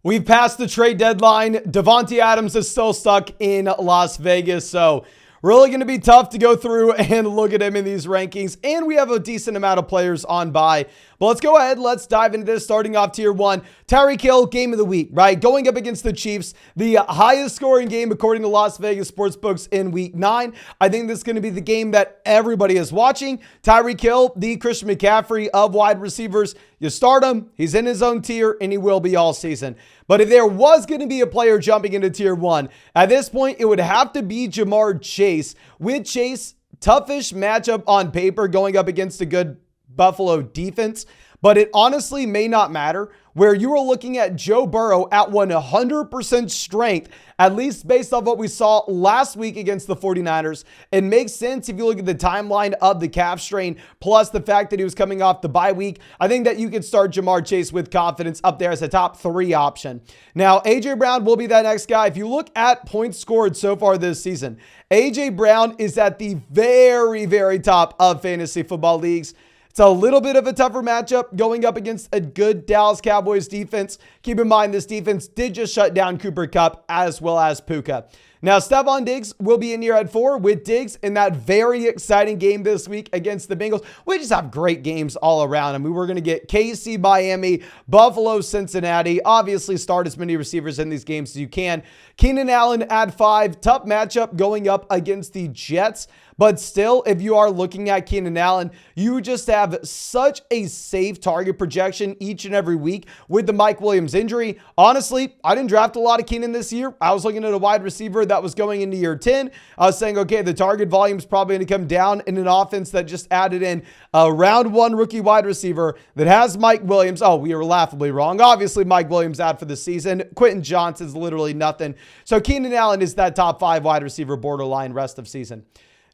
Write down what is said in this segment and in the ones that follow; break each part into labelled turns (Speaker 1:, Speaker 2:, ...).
Speaker 1: We've passed the trade deadline. Davante Adams is still stuck in Las Vegas, so really going to be tough to go through and look at him in these rankings. And we have a decent amount of players on bye. But let's go ahead. Let's dive into this. Starting off tier 1, Tyreek Hill, game of the week, right? Going up against the Chiefs, the highest scoring game according to Las Vegas sportsbooks in week 9. I think this is going to be the game that everybody is watching. Tyreek Hill, the Christian McCaffrey of wide receivers. You start him, he's in his own tier, and he will be all season. But if there was going to be a player jumping into tier 1, at this point, it would have to be Jamar Chase. With Chase, toughish matchup on paper going up against a good Buffalo defense, but it honestly may not matter. Where you are looking at Joe Burrow at 100% strength, at least based off what we saw last week against the 49ers. It makes sense if you look at the timeline of the calf strain, plus the fact that he was coming off the bye week. I think that you could start Jamar Chase with confidence up there as a top 3 option. Now, A.J. Brown will be that next guy. If you look at points scored so far this season, A.J. Brown is at the very, very top of fantasy football leagues. It's a little bit of a tougher matchup going up against a good Dallas Cowboys defense. Keep in mind, this defense did just shut down Cooper Kupp as well as Puka. Now, Stephon Diggs will be in here at 4 with Diggs in that very exciting game this week against the Bengals. We just have great games all around. I mean, we're going to get KC, Miami, Buffalo, Cincinnati. Obviously, start as many receivers in these games as you can. Keenan Allen at 5. Tough matchup going up against the Jets. But still, if you are looking at Keenan Allen, you just have such a safe target projection each and every week with the Mike Williams injury. Honestly, I didn't draft a lot of Keenan this year. I was looking at a wide receiver that was going into year 10. I was saying, okay, the target volume is probably going to come down in an offense that just added in a round 1 rookie wide receiver that has Mike Williams. Oh, we were laughably wrong. Obviously, Mike Williams out for the season. Quentin Johnson's literally nothing. So Keenan Allen is that top 5 wide receiver borderline rest of season.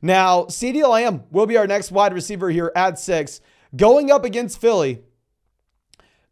Speaker 1: Now, CeeDee Lamb will be our next wide receiver here at 6. Going up against Philly,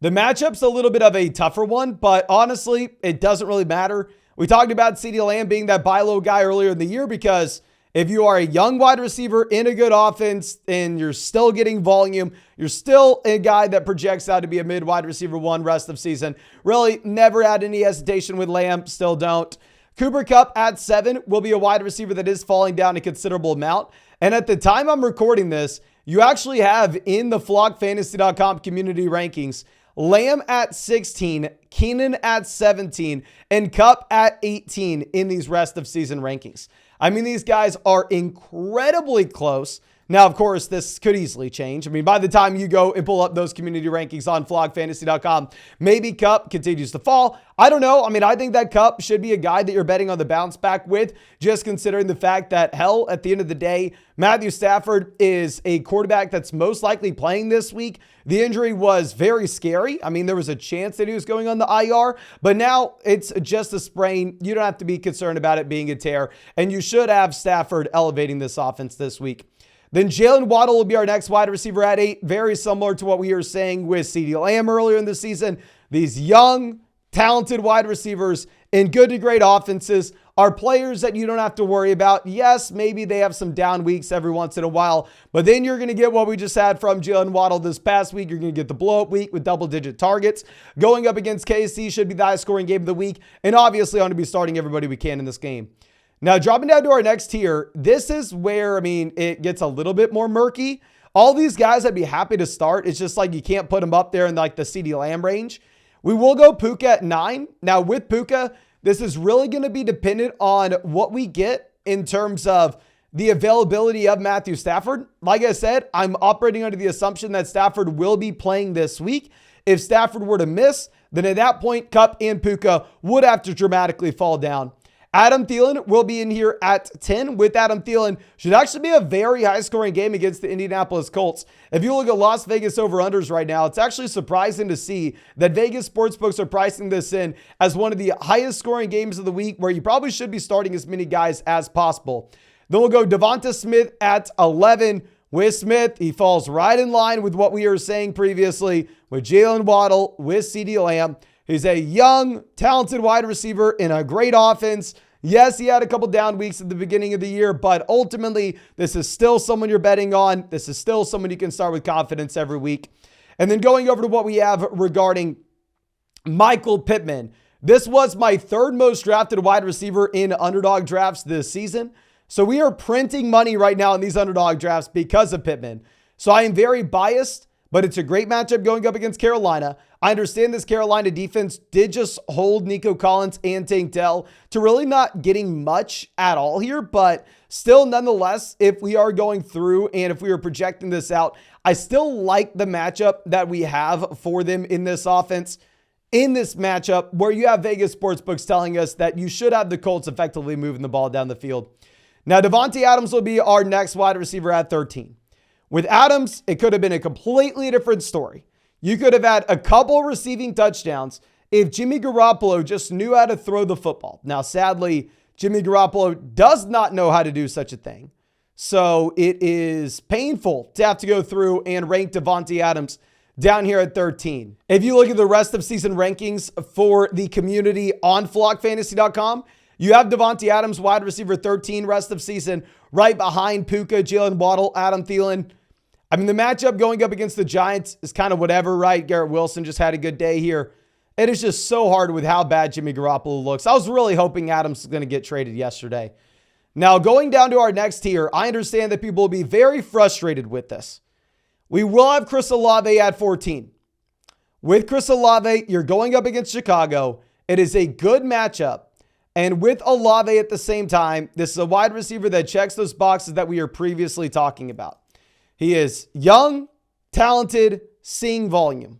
Speaker 1: the matchup's a little bit of a tougher one, but honestly, it doesn't really matter. We talked about CeeDee Lamb being that buy low guy earlier in the year because if you are a young wide receiver in a good offense and you're still getting volume, you're still a guy that projects out to be a mid wide receiver 1 rest of season. Really never had any hesitation with Lamb, still don't. Cooper Kupp at 7 will be a wide receiver that is falling down a considerable amount. And at the time I'm recording this, you actually have in the flockfantasy.com community rankings, Lamb at 16, Keenan at 17, and Kupp at 18 in these rest of season rankings. I mean, these guys are incredibly close. Now, of course, this could easily change. I mean, by the time you go and pull up those community rankings on flockfantasy.com, maybe Kupp continues to fall. I don't know. I mean, I think that Kupp should be a guy that you're betting on the bounce back with, just considering the fact that, hell, at the end of the day, Matthew Stafford is a quarterback that's most likely playing this week. The injury was very scary. I mean, there was a chance that he was going on the IR, but now it's just a sprain. You don't have to be concerned about it being a tear, and you should have Stafford elevating this offense this week. Then Jalen Waddle will be our next wide receiver at 8. Very similar to what we were saying with CeeDee Lamb earlier in the season. These young, talented wide receivers in good to great offenses are players that you don't have to worry about. Yes, maybe they have some down weeks every once in a while, but then you're going to get what we just had from Jalen Waddle this past week. You're going to get the blow-up week with double-digit targets. Going up against KC should be the highest scoring game of the week, and obviously I'm going to be starting everybody we can in this game. Now, dropping down to our next tier, this is where, I mean, it gets a little bit more murky. All these guys I'd be happy to start. It's just like you can't put them up there in like the CeeDee Lamb range. We will go Puka at 9. Now, with Puka, this is really going to be dependent on what we get in terms of the availability of Matthew Stafford. Like I said, I'm operating under the assumption that Stafford will be playing this week. If Stafford were to miss, then at that point, Kupp and Puka would have to dramatically fall down. Adam Thielen will be in here at 10 with Adam Thielen. Should actually be a very high scoring game against the Indianapolis Colts. If you look at Las Vegas over-unders right now, it's actually surprising to see that Vegas sportsbooks are pricing this in as one of the highest scoring games of the week where you probably should be starting as many guys as possible. Then we'll go Devonta Smith at 11. With Smith, he falls right in line with what we were saying previously with Jalen Waddle, with CeeDee Lamb. He's a young, talented wide receiver in a great offense. Yes, he had a couple down weeks at the beginning of the year, but ultimately, this is still someone you're betting on. This is still someone you can start with confidence every week. And then going over to what we have regarding Michael Pittman. This was my third most drafted wide receiver in underdog drafts this season. So we are printing money right now in these underdog drafts because of Pittman. So I am very biased, but it's a great matchup going up against Carolina. I understand this Carolina defense did just hold Nico Collins and Tank Dell to really not getting much at all here, but still, nonetheless, if we are going through and if we are projecting this out, I still like the matchup that we have for them in this offense. In this matchup where you have Vegas sportsbooks telling us that you should have the Colts effectively moving the ball down the field. Now, Davante Adams will be our next wide receiver at 13. With Adams, it could have been a completely different story. You could have had a couple receiving touchdowns if Jimmy Garoppolo just knew how to throw the football. Now, sadly, Jimmy Garoppolo does not know how to do such a thing. So it is painful to have to go through and rank Davante Adams down here at 13. If you look at the rest of season rankings for the community on flockfantasy.com, you have Davante Adams, wide receiver 13, rest of season, right behind Puka, Jalen Waddle, Adam Thielen. I mean, the matchup going up against the Giants is kind of whatever, right? Garrett Wilson just had a good day here. It is just so hard with how bad Jimmy Garoppolo looks. I was really hoping Adams was going to get traded yesterday. Now, going down to our next tier, I understand that people will be very frustrated with this. We will have Chris Olave at 14. With Chris Olave, you're going up against Chicago. It is a good matchup. And with Olave at the same time, this is a wide receiver that checks those boxes that we were previously talking about. He is young, talented, seeing volume.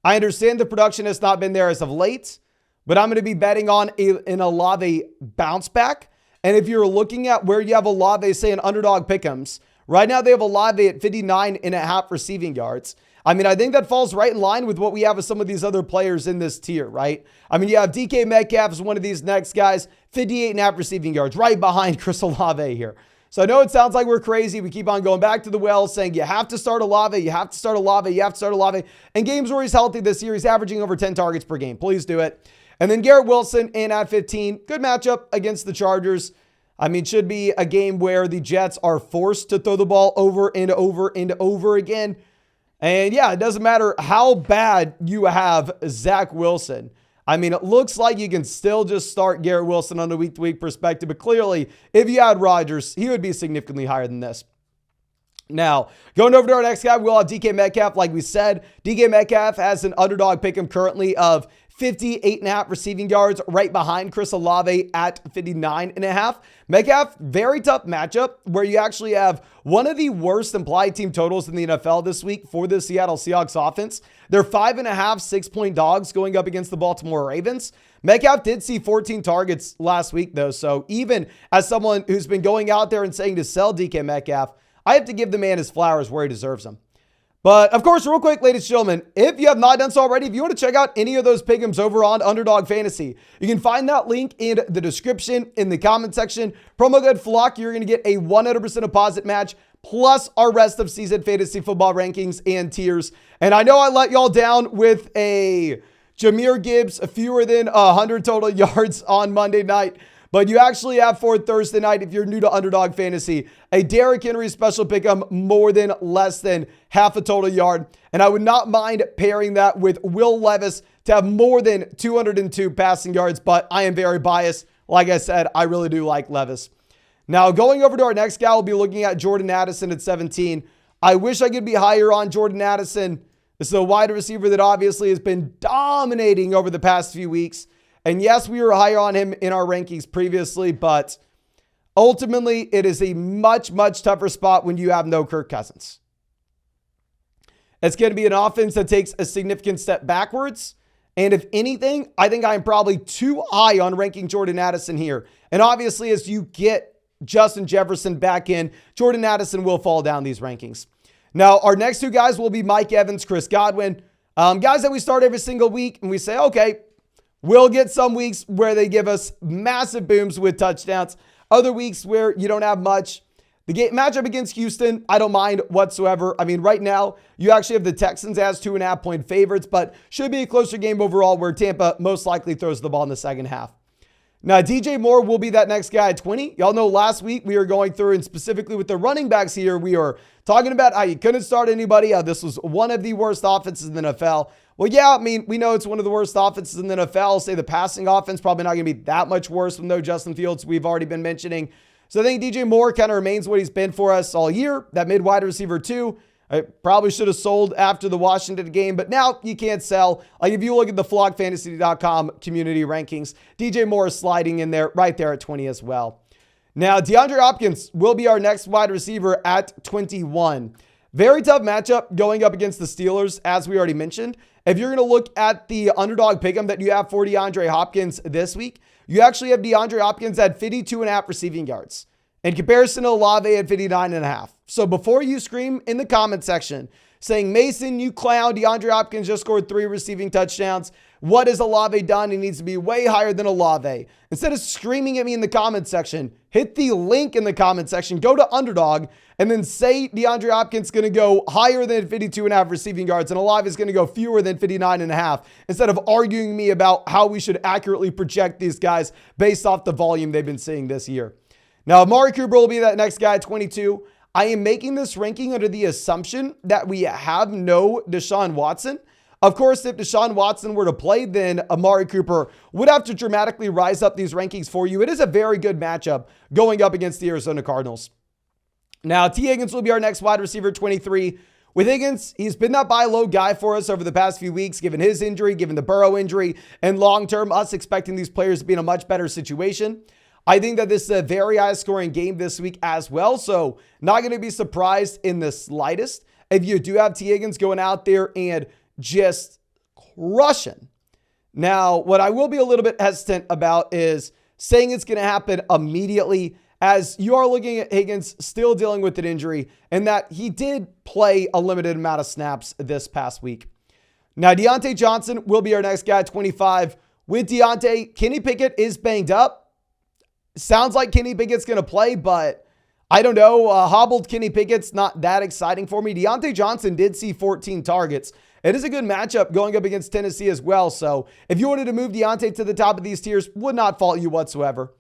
Speaker 1: I understand the production has not been there as of late, but I'm going to be betting on an Olave bounce back. And if you're looking at where you have Olave, say an underdog pick'ems, right now they have Olave at 59.5 receiving yards. I mean, I think that falls right in line with what we have with some of these other players in this tier, right? I mean, you have DK Metcalf as one of these next guys, 58.5 receiving yards, right behind Chris Olave here. So I know it sounds like we're crazy. We keep on going back to the well saying you have to start Olave, you have to start Olave, you have to start Olave. And games where he's healthy this year, he's averaging over 10 targets per game. Please do it. And then Garrett Wilson in at 15. Good matchup against the Chargers. I mean, should be a game where the Jets are forced to throw the ball over and over and over again. And yeah, it doesn't matter how bad you have Zach Wilson. I mean, it looks like you can still just start Garrett Wilson on a week-to-week perspective, but clearly, if you had Rodgers, he would be significantly higher than this. Now, going over to our next guy, we'll have DK Metcalf. Like we said, DK Metcalf has an underdog pick'em currently of 58.5 receiving yards, right behind Chris Olave at 59.5. Metcalf, very tough matchup where you actually have one of the worst implied team totals in the NFL this week for the Seattle Seahawks offense. They're 5.5 6-point dogs going up against the Baltimore Ravens. Metcalf did see 14 targets last week, though. So even as someone who's been going out there and saying to sell DK Metcalf, I have to give the man his flowers where he deserves them. But of course, real quick, ladies and gentlemen, if you have not done so already, if you want to check out any of those pick'ems over on Underdog Fantasy, you can find that link in the description, in the comment section. Promo code FLOCK, you're going to get a 100% deposit match, plus our rest of season fantasy football rankings and tiers. And I know I let y'all down with a Jahmyr Gibbs, fewer than 100 total yards on Monday night. But you actually have for Thursday night, if you're new to Underdog Fantasy, a Derrick Henry special pick'em more than less than half a total yard. And I would not mind pairing that with Will Levis to have more than 202 passing yards, but I am very biased. Like I said, I really do like Levis. Now, going over to our next guy, we'll be looking at Jordan Addison at 17. I wish I could be higher on Jordan Addison. This is a wide receiver that obviously has been dominating over the past few weeks. And yes, we were higher on him in our rankings previously, but ultimately it is a much, much tougher spot when you have no Kirk Cousins. It's going to be an offense that takes a significant step backwards. And if anything, I think I'm probably too high on ranking Jordan Addison here. And obviously, as you get Justin Jefferson back in, Jordan Addison will fall down these rankings. Now, our next two guys will be Mike Evans, Chris Godwin. Guys that we start every single week and we say, okay, we'll get some weeks where they give us massive booms with touchdowns. Other weeks where you don't have much. The game matchup against Houston, I don't mind whatsoever. I mean, right now, you actually have the Texans as 2.5-point favorites, but should be a closer game overall where Tampa most likely throws the ball in the second half. Now, DJ Moore will be that next guy at 20. Y'all know last week we were going through, and specifically with the running backs here, we were talking about how you couldn't start anybody. This was one of the worst offenses in the NFL. Well, yeah, I mean, we know it's one of the worst offenses in the NFL. Say the passing offense, probably not going to be that much worse with no Justin Fields, we've already been mentioning. So I think DJ Moore kind of remains what he's been for us all year. That mid wide receiver 2. I probably should have sold after the Washington game, but now you can't sell. Like if you look at the flockfantasy.com community rankings, DJ Moore is sliding in there right there at 20 as well. Now, DeAndre Hopkins will be our next wide receiver at 21. Very tough matchup going up against the Steelers, as we already mentioned. If you're going to look at the underdog pick'em that you have for DeAndre Hopkins this week, you actually have DeAndre Hopkins at 52.5 receiving yards in comparison to Olave at 59.5. So before you scream in the comment section saying, Mason, you clown, DeAndre Hopkins just scored 3 receiving touchdowns. What has Olave done? He needs to be way higher than Olave. Instead of screaming at me in the comment section, hit the link in the comment section, go to Underdog, and then say DeAndre Hopkins is going to go higher than 52.5 receiving yards and Olave is going to go fewer than 59.5, instead of arguing me about how we should accurately project these guys based off the volume they've been seeing this year. Now, Amari Cooper will be that next guy at 22. I am making this ranking under the assumption that we have no Deshaun Watson. Of course, if Deshaun Watson were to play, then Amari Cooper would have to dramatically rise up these rankings for you. It is a very good matchup going up against the Arizona Cardinals. Now, T. Higgins will be our next wide receiver, 23. With Higgins, he's been that buy low guy for us over the past few weeks, given his injury, given the Burrow injury, and long-term us expecting these players to be in a much better situation. I think that this is a very high-scoring game this week as well, so not going to be surprised in the slightest if you do have T. Higgins going out there and just crushing. Now, what I will be a little bit hesitant about is saying it's going to happen immediately, as you are looking at Higgins still dealing with an injury and that he did play a limited amount of snaps this past week. Now, Deontay Johnson will be our next guy, 25. With Deontay, Kenny Pickett is banged up. Sounds like Kenny Pickett's going to play, but I don't know. Hobbled Kenny Pickett's not that exciting for me. Deontay Johnson did see 14 targets. It is a good matchup going up against Tennessee as well. So if you wanted to move Deontay to the top of these tiers, would not fault you whatsoever.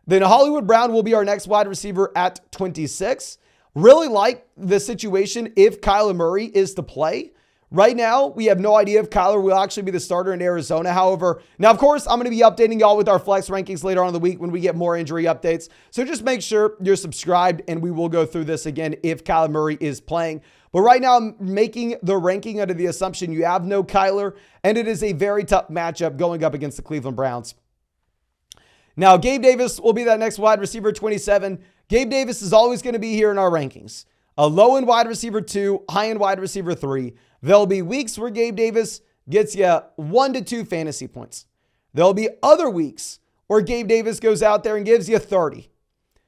Speaker 1: Then Hollywood Brown will be our next wide receiver at 26. Really like the situation if Kyler Murray is to play. Right now, we have no idea if Kyler will actually be the starter in Arizona. However, now, of course, I'm going to be updating y'all with our flex rankings later on in the week when we get more injury updates. So just make sure you're subscribed, and we will go through this again if Kyler Murray is playing. But right now, I'm making the ranking under the assumption you have no Kyler, and it is a very tough matchup going up against the Cleveland Browns. Now, Gabe Davis will be that next wide receiver, 27. Gabe Davis is always going to be here in our rankings. A low-end wide receiver 2, high-end wide receiver 3. There'll be weeks where Gabe Davis gets you 1 to 2 fantasy points. There'll be other weeks where Gabe Davis goes out there and gives you 30.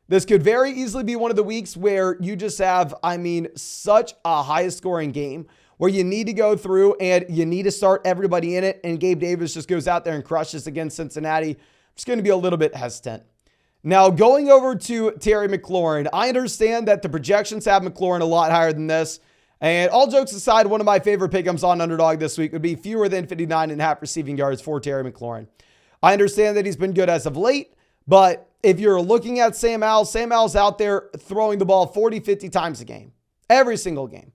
Speaker 1: This could very easily be one of the weeks where you just have, such a high-scoring game where you need to go through and you need to start everybody in it, and Gabe Davis just goes out there and crushes against Cincinnati. I'm just going to be a little bit hesitant. Now, going over to Terry McLaurin, I understand that the projections have McLaurin a lot higher than this. And all jokes aside, one of my favorite pick'ems on Underdog this week would be fewer than 59.5 receiving yards for Terry McLaurin. I understand that he's been good as of late, but if you're looking at Sam Howell's out there throwing the ball 40, 50 times a game, every single game.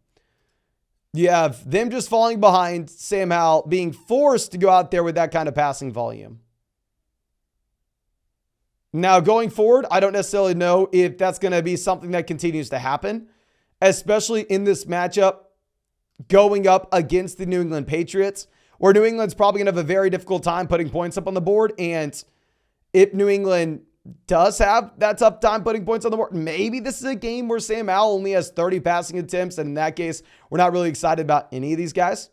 Speaker 1: You have them just falling behind, Sam Howell being forced to go out there with that kind of passing volume. Now, going forward, I don't necessarily know if that's going to be something that continues to happen, especially in this matchup going up against the New England Patriots, where New England's probably going to have a very difficult time putting points up on the board. And if New England does have that tough time putting points on the board, maybe this is a game where Sam Howell only has 30 passing attempts. And in that case, we're not really excited about any of these guys.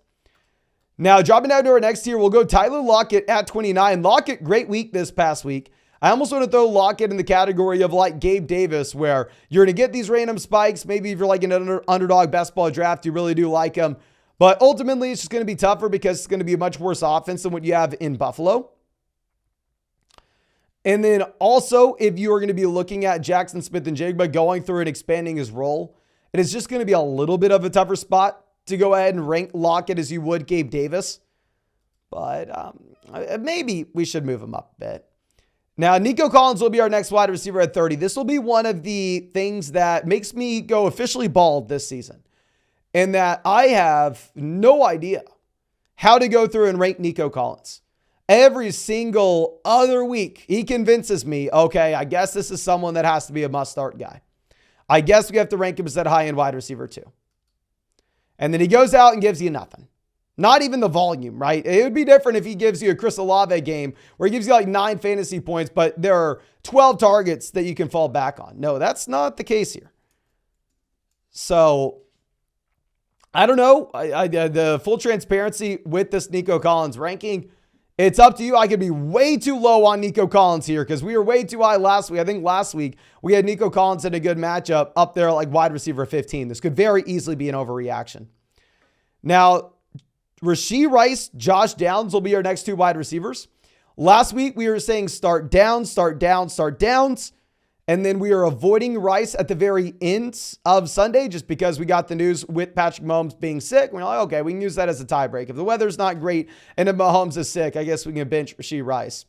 Speaker 1: Now, dropping down to our next tier, we'll go Tyler Lockett at 29. Lockett, great week this past week. I almost want to throw Lockett in the category of like Gabe Davis, where you're going to get these random spikes. Maybe if you're like an underdog best ball draft, you really do like him. But ultimately, it's just going to be tougher because it's going to be a much worse offense than what you have in Buffalo. And then also, if you are going to be looking at Jackson Smith-Njigba going through and expanding his role, it is just going to be a little bit of a tougher spot to go ahead and rank Lockett as you would Gabe Davis. But maybe we should move him up a bit. Now, Nico Collins will be our next wide receiver at 30. This will be one of the things that makes me go officially bald this season, in that I have no idea how to go through and rank Nico Collins. Every single other week, he convinces me, okay, I guess this is someone that has to be a must-start guy. I guess we have to rank him as that high-end wide receiver too. And then he goes out and gives you nothing. Not even the volume, right? It would be different if he gives you a Chris Olave game where he gives you like 9 fantasy points, but there are 12 targets that you can fall back on. No, that's not the case here. So, I don't know. The full transparency with this Nico Collins ranking, it's up to you. I could be way too low on Nico Collins here because we were way too high last week. I think last week we had Nico Collins in a good matchup up there like wide receiver 15. This could very easily be an overreaction. Now, Rashee Rice, Josh Downs will be our next 2 wide receivers. Last week we were saying start downs, start downs, start downs. And then we are avoiding Rice at the very end of Sunday just because we got the news with Patrick Mahomes being sick. We're like, okay, we can use that as a tiebreak. If the weather's not great and if Mahomes is sick, I guess we can bench Rashee Rice.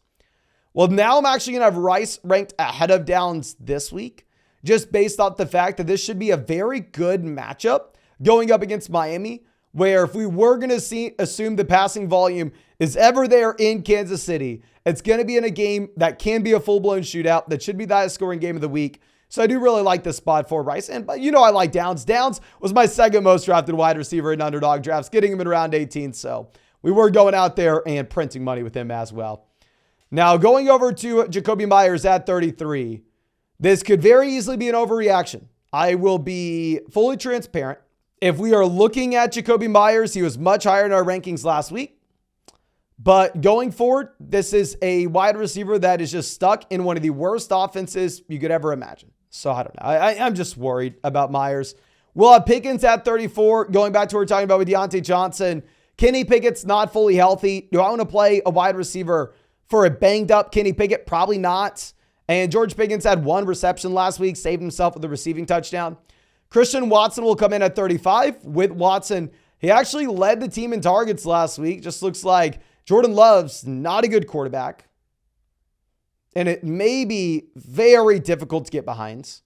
Speaker 1: Well, now I'm actually going to have Rice ranked ahead of Downs this week, just based off the fact that this should be a very good matchup going up against Miami, where if we were going to assume the passing volume is ever there in Kansas City, it's going to be in a game that can be a full-blown shootout. That should be the highest scoring game of the week. So I do really like this spot for Rice. And you know I like Downs. Downs was my second most drafted wide receiver in underdog drafts, getting him in around 18. So we were going out there and printing money with him as well. Now going over to Jakobi Meyers at 33. This could very easily be an overreaction. I will be fully transparent. If we are looking at Jakobi Meyers, he was much higher in our rankings last week. But going forward, this is a wide receiver that is just stuck in one of the worst offenses you could ever imagine. So I don't know. I'm just worried about Meyers. We'll have Pickens at 34. Going back to what we're talking about with Deontay Johnson. Kenny Pickett's not fully healthy. Do I want to play a wide receiver for a banged up Kenny Pickett? Probably not. And George Pickens had 1 reception last week, saved himself with a receiving touchdown. Christian Watson will come in at 35. With Watson, he actually led the team in targets last week. Just looks like Jordan Love's not a good quarterback. And it may be very difficult to get behind.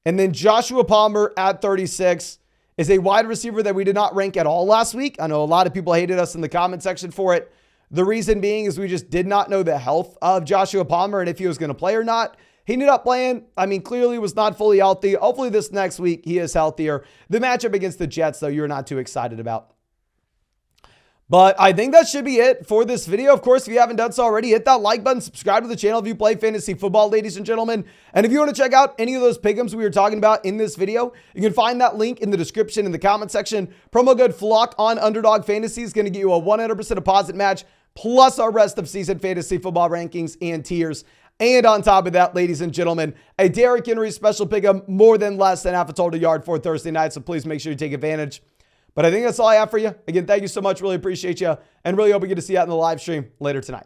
Speaker 1: And then Joshua Palmer at 36 is a wide receiver that we did not rank at all last week. I know a lot of people hated us in the comment section for it. The reason being is we just did not know the health of Joshua Palmer and if he was going to play or not. He ended up playing. I mean, clearly was not fully healthy. Hopefully this next week he is healthier. The matchup against the Jets, though, you're not too excited about. But I think that should be it for this video. Of course, if you haven't done so already, hit that like button, subscribe to the channel if you play fantasy football, ladies and gentlemen. And if you want to check out any of those pick'ems we were talking about in this video, you can find that link in the description in the comment section. Promo code FLOCK on Underdog Fantasy is going to get you a 100% deposit match, plus our rest of season fantasy football rankings and tiers. And on top of that, ladies and gentlemen, a Derrick Henry special pick'em, more than less than half a total yard for Thursday night. So please make sure you take advantage. But I think that's all I have for you. Again, thank you so much. Really appreciate you. And really hope we get to see you out in the live stream later tonight.